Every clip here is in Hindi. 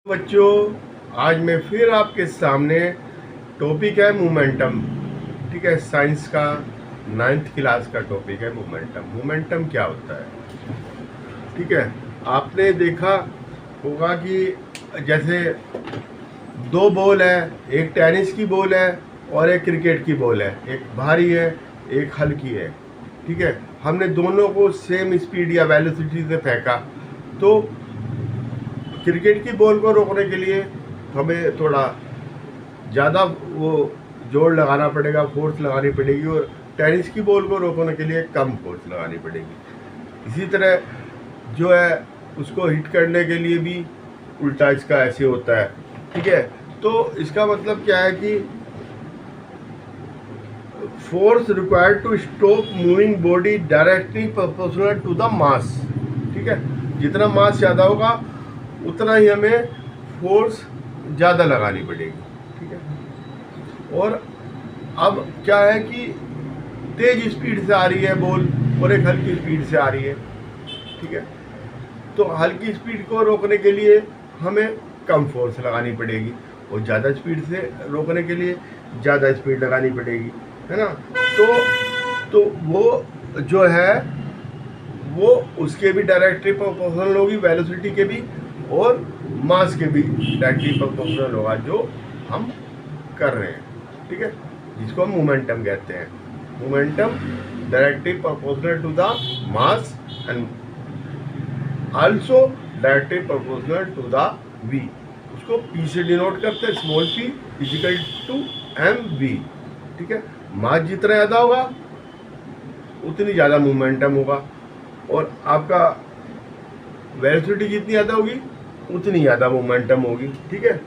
बच्चों, आज मैं फिर आपके सामने टॉपिक है मोमेंटम। ठीक है, साइंस का 9th क्लास का टॉपिक है मोमेंटम। मोमेंटम क्या होता है? ठीक है, आपने देखा होगा कि जैसे दो बॉल है, एक टेनिस की बॉल है और एक क्रिकेट की बॉल है। एक भारी है, एक हल्की है। ठीक है, हमने दोनों को सेम स्पीड या वेलोसिटी से फेंका तो क्रिकेट की बॉल को रोकने के लिए हमें थोड़ा ज़्यादा वो जोर लगाना पड़ेगा, फोर्स लगानी पड़ेगी, और टेनिस की बॉल को रोकने के लिए कम फोर्स लगानी पड़ेगी। इसी तरह जो है उसको हिट करने के लिए भी उल्टा इसका ऐसे होता है। ठीक है, तो इसका मतलब क्या है कि force required to stop moving body directly proportional to the mass. ठीक है, जितना मास ज़्यादा होगा उतना ही हमें फोर्स ज़्यादा लगानी पड़ेगी। ठीक है, और अब क्या है कि तेज स्पीड से आ रही है बॉल और एक हल्की स्पीड से आ रही है। ठीक है, तो हल्की स्पीड को रोकने के लिए हमें कम फोर्स लगानी पड़ेगी और ज़्यादा स्पीड से रोकने के लिए ज़्यादा स्पीड लगानी पड़ेगी, है ना। तो वो जो है वो उसके भी डायरेक्टली प्रोपोर्शनल होगी, वेलोसिटी के भी और मास के भी डायरेक्टली प्रोपोर्शनल होगा जो हम कर रहे हैं। ठीक है, जिसको हम मोमेंटम कहते हैं। Momentum directly proportional to the mass and also directly proportional to the V. उसको पी से डिनोट करते हैं, small P equal to M V. ठीक है, मास जितना ज़्यादा होगा उतनी ज़्यादा मोमेंटम होगा और आपका वेलोसिटी जितनी ज़्यादा होगी उतनी ज़्यादा मोमेंटम होगी। ठीक है,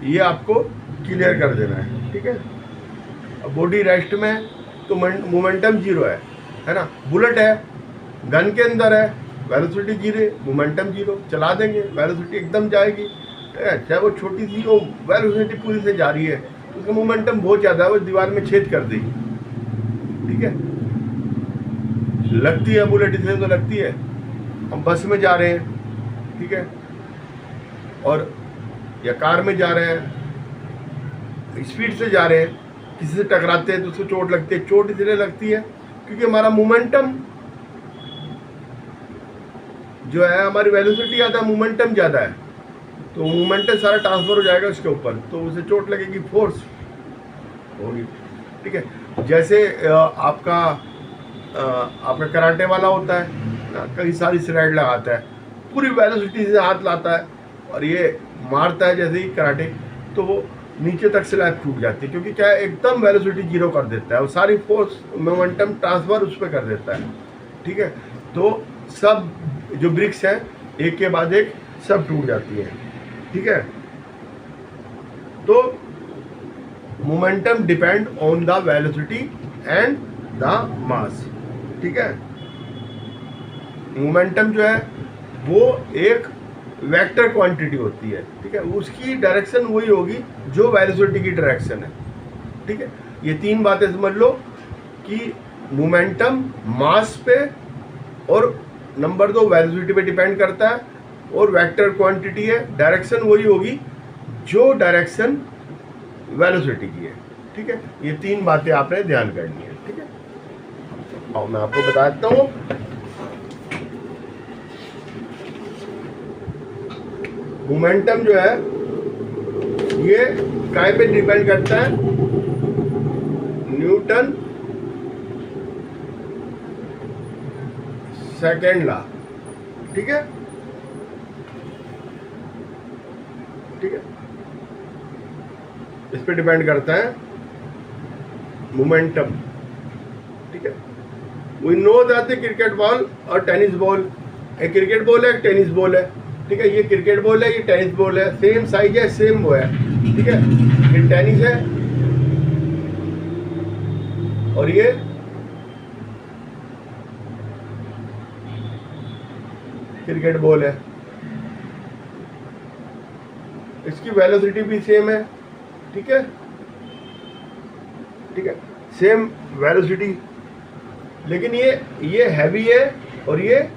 ये आपको क्लियर कर देना है। ठीक है, अब बॉडी रेस्ट में तो मोमेंटम जीरो है ना। बुलेट है, गन के अंदर है, वेलोसिटी जीरो, मोमेंटम जीरो, चला देंगे वेलोसिटी एकदम जाएगी। चाहे वो छोटी सी हो, वेलोसिटी पूरी से जा रही है तो उसका मोमेंटम बहुत ज़्यादा है, वो दीवार में छेद कर देगी। ठीक है, लगती है बुलेट इसलिए तो लगती है। हम बस में जा रहे हैं, ठीक है, और या कार में जा रहे हैं, स्पीड से जा रहे हैं, किसी से टकराते हैं तो उसको चोट लगती है। चोट इसलिए लगती है क्योंकि हमारा मोमेंटम जो है, हमारी वेलोसिटी ज़्यादा है, मोमेंटम ज़्यादा है, तो मोमेंटम सारा ट्रांसफर हो जाएगा उसके ऊपर, तो उसे चोट लगेगी, फोर्स होगी। ठीक है, जैसे आपका कराटे वाला होता है ना, कई सारी स्लाइड लगाता है, पूरी वेलोसिटी से हाथ लाता है और ये मारता है जैसे ही कराटे, तो वो नीचे तक स्लैब टूट जाती है क्योंकि क्या है, एकदम वेलोसिटी जीरो कर देता है और सारी फोर्स मोमेंटम ट्रांसफर उस पर कर देता है। ठीक है, तो सब जो ब्रिक्स हैं एक के बाद एक सब टूट जाती हैं। ठीक है, तो momentum depend on the velocity and the mass. ठीक है, मोमेंटम जो है वो एक वेक्टर क्वांटिटी होती है। ठीक है, उसकी डायरेक्शन वही होगी जो वेलोसिटी की डायरेक्शन है। ठीक है, ये तीन बातें समझ लो कि मोमेंटम मास पे और नंबर 2 वेलोसिटी पे डिपेंड करता है और वेक्टर क्वांटिटी है, डायरेक्शन वही होगी जो डायरेक्शन वेलोसिटी की है। ठीक है, ये तीन बातें आपने ध्यान करनी है। ठीक है, और मैं आपको बता देता हूँ, मोमेंटम जो है ये काय पे डिपेंड करता है, न्यूटन सेकेंड लॉ। ठीक है, ठीक है, इस पे डिपेंड करता है मोमेंटम। ठीक है, we know that cricket ball और टेनिस बॉल, एक क्रिकेट बॉल है, एक टेनिस बॉल है। ठीक है, ये क्रिकेट बॉल है, ये टेनिस बॉल है, सेम साइज है, सेम वो है। ठीक है, ये टेनिस है और ये क्रिकेट बॉल है। इसकी वेलोसिटी भी सेम है। ठीक है, ठीक है, सेम वेलोसिटी, लेकिन ये हैवी है और ये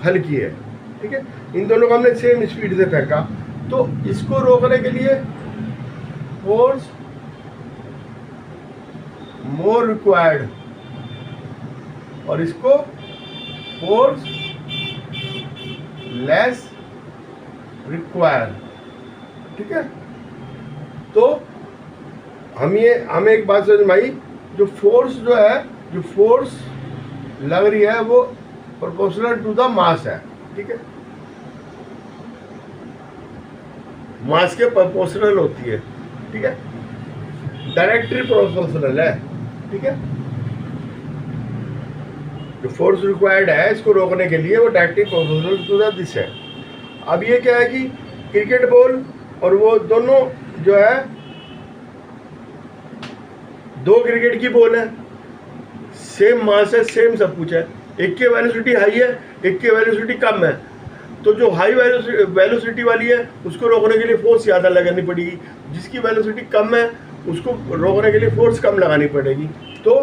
हल्की है। ठीक है, इन दोनों को हमने सेम स्पीड से फेंका, तो इसको रोकने के लिए फोर्स मोर रिक्वायर्ड और इसको फोर्स लेस रिक्वायर। ठीक है, तो हमें एक बात समझ में आई, जो फोर्स जो फोर्स लग रही है वो प्रोपोर्शनल टू द मास है। ठीक है, मास के प्रोपोर्शनल होती है। ठीक है, डायरेक्टली प्रोपोर्शनल है। ठीक है, जो फोर्स रिक्वायर्ड है इसको रोकने के लिए वो directly proportional to the this है। अब ये क्या है कि क्रिकेट बॉल और वो दोनों जो है, दो क्रिकेट की बॉल है, सेम मास है, सेम सब कुछ है, एक की वेलोसिटी हाई है, एक की वेलोसिटी कम है, तो जो हाई वेलोसिटी वाली है उसको रोकने के लिए फोर्स ज़्यादा लगानी पड़ेगी, जिसकी वेलोसिटी कम है उसको रोकने के लिए फोर्स कम लगानी पड़ेगी। तो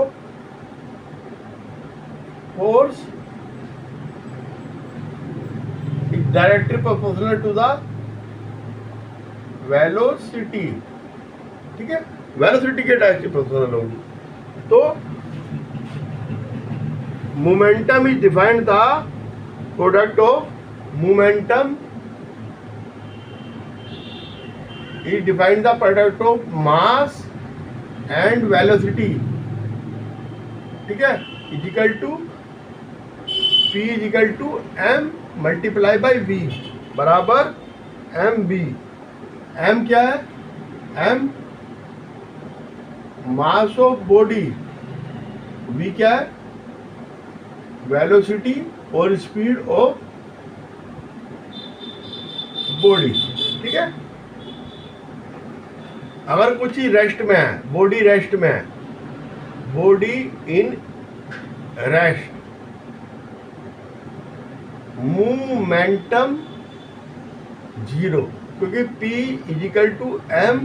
force directly proportional to the velocity. ठीक है, वेलोसिटी के डायरेक्टली प्रोपोर्शनल होगी। तो momentum is defined the product of momentum is defined the product of mass and velocity। ठीक है, equal to P equal to M multiply by V बराबर MV। M क्या है? M mass of body, V क्या है? वेलोसिटी और स्पीड ऑफ बॉडी। ठीक है, अगर कुछ ही रेस्ट में है, बॉडी रेस्ट में है, body in rest, momentum zero, क्योंकि P equal to M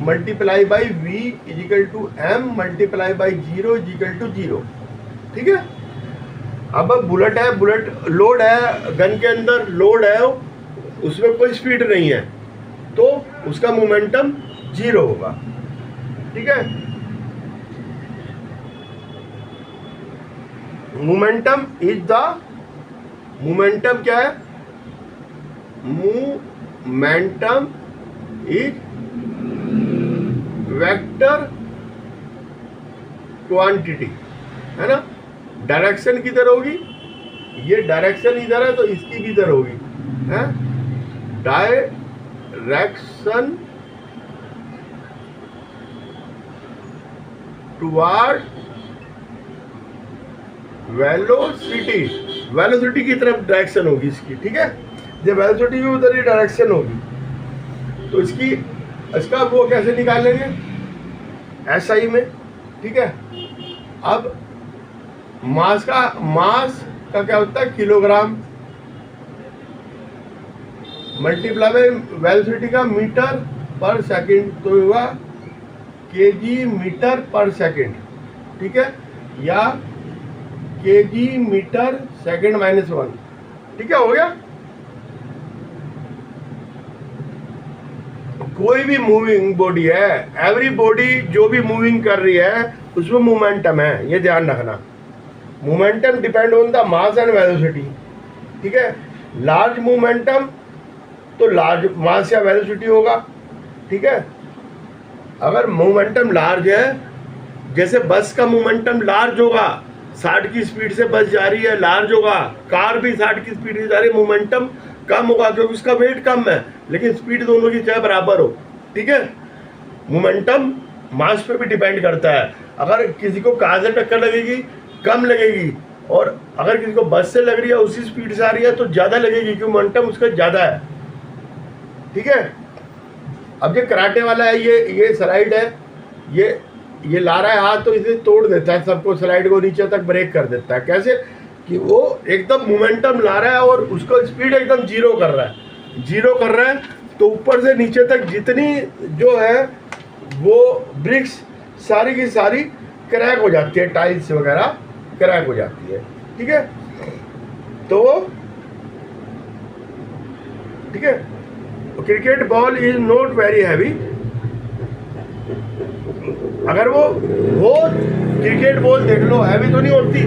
multiply by V equal to M multiply by zero equal to zero. ठीक है, अब बुलेट है, बुलेट लोड है, गन के अंदर लोड है, उसमें कोई स्पीड नहीं है, तो उसका मोमेंटम जीरो होगा। ठीक है, मोमेंटम इज द, मोमेंटम क्या है? मोमेंटम इज वेक्टर क्वांटिटी, है ना। डायरेक्शन किधर होगी? ये डायरेक्शन इधर है तो इसकी भी इधर होगी, है। डायरेक्शन टुवर्ड वेलोसिटी, वेलोसिटी की तरफ डायरेक्शन होगी इसकी। ठीक है, जब वेलोसिटी भी उधर ही डायरेक्शन होगी तो इसका वो कैसे निकालेंगे? SI में। ठीक है, अब मास का क्या होता है? किलोग्राम मल्टीप्लाई बाई वेलोसिटी का मीटर पर सेकंड, तो हुआ केजी मीटर पर सेकंड। ठीक है, या केजी मीटर सेकंड माइनस 1। ठीक है, हो गया। कोई भी मूविंग बॉडी है, एवरी बॉडी जो भी मूविंग कर रही है उसमें मोमेंटम है, ये ध्यान रखना। Momentum depend on the mass and velocity. ठीक है, लार्ज मोमेंटम तो लार्ज मास या वेलोसिटी होगा। ठीक है, अगर मोमेंटम लार्ज है, जैसे बस का मोमेंटम लार्ज होगा, 60 की स्पीड से बस जा रही है, लार्ज होगा। कार भी 60 की स्पीड से जा रही है, मोमेंटम कम होगा क्योंकि उसका वेट कम है, लेकिन स्पीड दोनों की चाहे बराबर हो। ठीक है, मोमेंटम मास पे भी डिपेंड करता है। अगर किसी को कार से टक्कर लगेगी कम लगेगी, और अगर किसी को बस से लग रही है उसी स्पीड से आ रही है तो ज़्यादा लगेगी, क्योंकि मोमेंटम उसका ज़्यादा है। ठीक है, अब ये कराटे वाला है, ये स्लाइड है, ये ला रहा है हाथ तो इसे तोड़ देता है सबको, स्लाइड को नीचे तक ब्रेक कर देता है। कैसे कि वो एकदम मोमेंटम ला रहा है और उसको स्पीड एकदम जीरो कर रहा है, तो ऊपर से नीचे तक जितनी जो है वो ब्रिक्स सारी की सारी क्रैक हो जाती है, टाइल्स वगैरह क्रैक हो जाती है। ठीक है, तो है। Cricket ball is not very heavy, अगर वो बहुत क्रिकेट बॉल देख लो हैवी तो नहीं होती,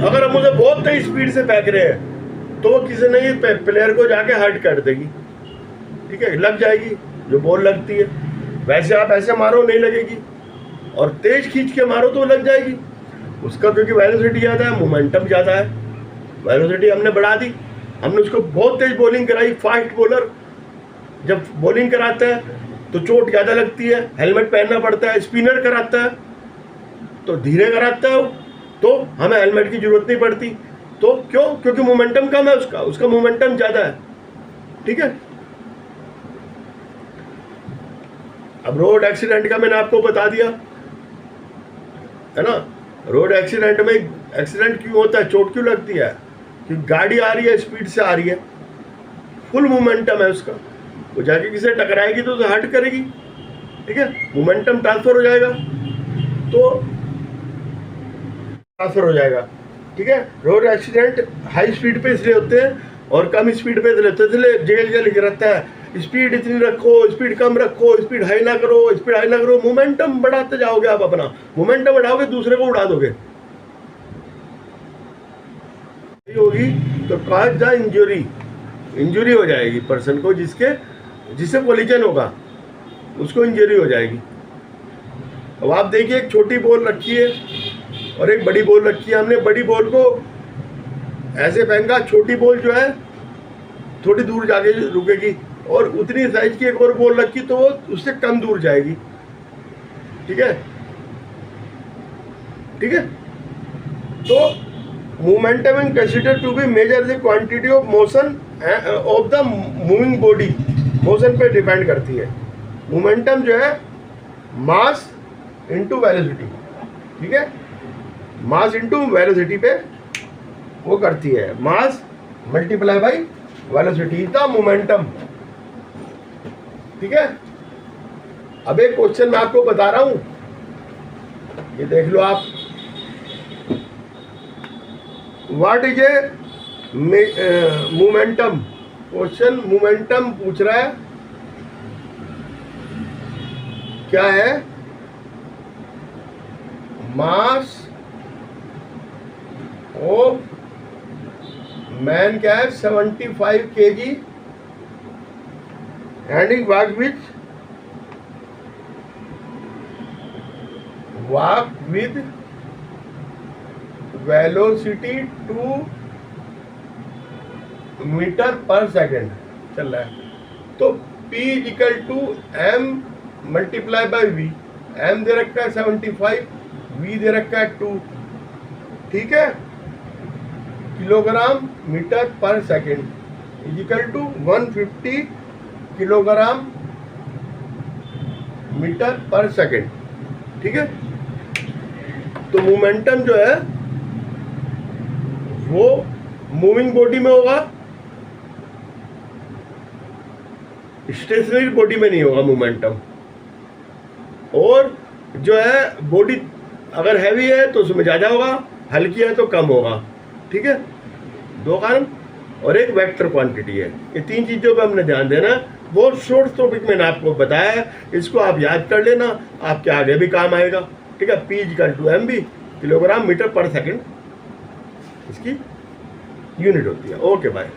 अगर हम उसे बहुत तेज स्पीड से फेंक रहे हैं तो वो किसी नहीं प्लेयर को जाके हर्ट कर देगी, ठीक है, लग जाएगी जो बॉल लगती है। वैसे आप ऐसे मारो नहीं लगेगी, और तेज खींच के मारो तो लग जाएगी उसका, क्योंकि वेलोसिटी ज़्यादा है, मोमेंटम ज़्यादा है। वेलोसिटी हमने बढ़ा दी, हमने उसको बहुत तेज बॉलिंग कराई। फास्ट बॉलर जब बॉलिंग कराता है तो चोट ज़्यादा लगती है, हेलमेट पहनना पड़ता है। स्पिनर कराता है तो धीरे कराता है, तो हमें हेलमेट की जरूरत नहीं पड़ती। तो क्यों? क्योंकि मोमेंटम कम है, उसका मोमेंटम ज़्यादा है, ठीक है। अब रोड एक्सीडेंट का मैंने आपको बता दिया है ना। रोड एक्सीडेंट में एक्सीडेंट क्यों होता है, चोट क्यों लगती है? कि गाड़ी आ रही है, स्पीड से आ रही है, फुल मोमेंटम है उसका, वो जाके किसी से टकराएगी तो उसे हर्ट करेगी, ठीक है, मोमेंटम ट्रांसफर हो जाएगा, तो ट्रांसफर हो जाएगा, ठीक है। रोड एक्सीडेंट हाई स्पीड पे इसलिए होते हैं और कम स्पीड पे इसलिए होते हैं, इसलिए जगह जगह लिख रहता है स्पीड इतनी रखो, स्पीड कम रखो, स्पीड हाई ना करो, स्पीड हाई ना करो। मोमेंटम बढ़ाते जाओगे आप, अपना मोमेंटम बढ़ाओगे दूसरे को उड़ा दोगे, होगी तो कॉज द इंजरी हो जाएगी पर्सन को, जिससे कोलिजन होगा उसको इंजरी हो जाएगी। अब आप देखिए एक छोटी बॉल रखी है और एक बड़ी बॉल रखी है, हमने बड़ी बॉल को ऐसे फेंका, छोटी बॉल जो है थोड़ी दूर जाके रुकेगी, और उतनी साइज की एक और बॉल रखी तो वो उससे कम दूर जाएगी, ठीक है, ठीक है। तो momentum is considered to be measure the quantity of motion of the moving body, motion पे डिपेंड करती है। मोमेंटम जो है मास इनटू वेलोसिटी, ठीक है, मास इनटू वेलोसिटी पे वो करती है, मास multiply by velocity the momentum, ठीक है। अब एक क्वेश्चन मैं आपको बता रहा हूं, ये देख लो आप, what is a momentum, question momentum पूछ रहा है, क्या है? मास ऑफ मैन क्या है? 75 kg and walk with velocity 2 metre per second चल रहा है, तो P equal to M multiply by V, M दे रखा है 75, V दे रखा है 2, ठीक है, kilogram metre per second equal to 150 kilogram metre per second, ठीक है। तो मोमेंटम जो है वो मूविंग बॉडी में होगा, स्टेशनरी बॉडी में नहीं होगा मोमेंटम। और जो है बॉडी अगर हैवी है तो उसमें ज़्यादा होगा, हल्की है तो कम होगा, ठीक है। दो कारण और एक वेक्टर क्वांटिटी है, ये तीन चीज़ों पे हमने ध्यान देना है। बहुत शॉर्ट टॉपिक मैंने आपको बताया है, इसको आप याद कर लेना, आपके आगे भी काम आएगा, ठीक है। P equal to MB, kilogram metre per second इसकी यूनिट होती है। Okay bye.